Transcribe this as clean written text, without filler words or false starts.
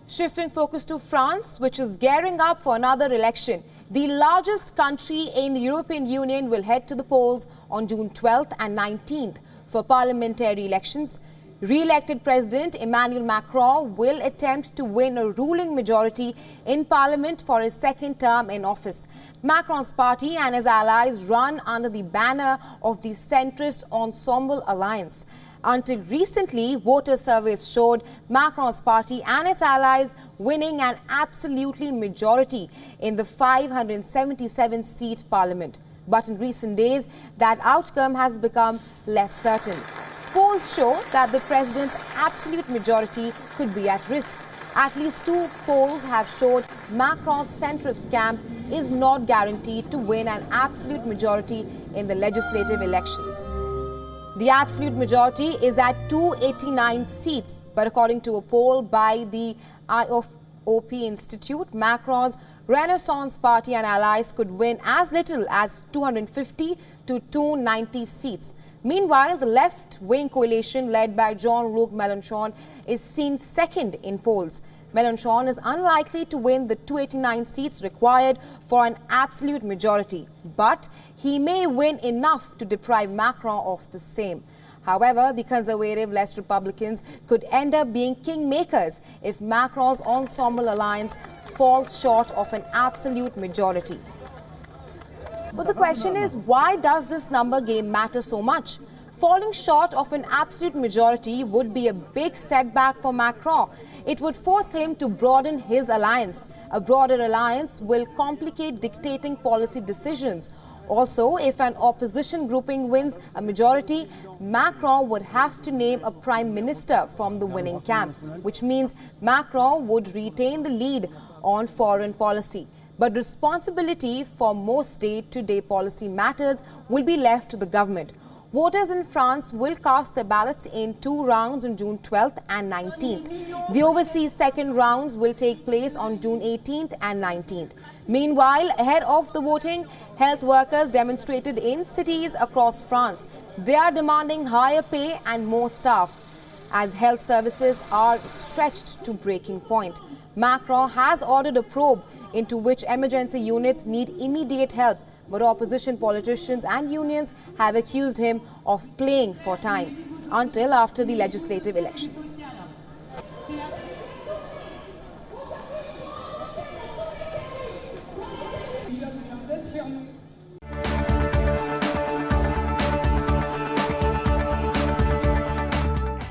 Shifting focus to France, which is gearing up for another election. The largest country in the European Union will head to the polls on June 12th and 19th for parliamentary elections. Re-elected President Emmanuel Macron will attempt to win a ruling majority in parliament for his second term in office. Macron's party and his allies run under the banner of the centrist Ensemble Alliance. Until recently, voter surveys showed Macron's party and its allies winning an absolutely majority in the 577-seat parliament. But in recent days, that outcome has become less certain. Polls show that the president's absolute majority could be at risk. At least two polls have showed Macron's centrist camp is not guaranteed to win an absolute majority in the legislative elections. The absolute majority is at 289 seats, but according to a poll by the IOP Institute, Macron's Renaissance Party and allies could win as little as 250 to 290 seats. Meanwhile, the left-wing coalition led by Jean-Luc Mélenchon is seen second in polls. Mélenchon is unlikely to win the 289 seats required for an absolute majority, but he may win enough to deprive Macron of the same. However, the conservative left Republicans could end up being kingmakers if Macron's Ensemble Alliance falls short of an absolute majority. But the question is, why does this number game matter so much? Falling short of an absolute majority would be a big setback for Macron. It would force him to broaden his alliance. A broader alliance will complicate dictating policy decisions. Also, if an opposition grouping wins a majority, Macron would have to name a prime minister from the winning camp, which means Macron would retain the lead on foreign policy. But responsibility for most day-to-day policy matters will be left to the government. Voters in France will cast their ballots in two rounds on June 12th and 19th. The overseas second rounds will take place on June 18th and 19th. Meanwhile, ahead of the voting, health workers demonstrated in cities across France. They are demanding higher pay and more staff, as health services are stretched to breaking point. Macron has ordered a probe into which emergency units need immediate help, but opposition politicians and unions have accused him of playing for time until after the legislative elections.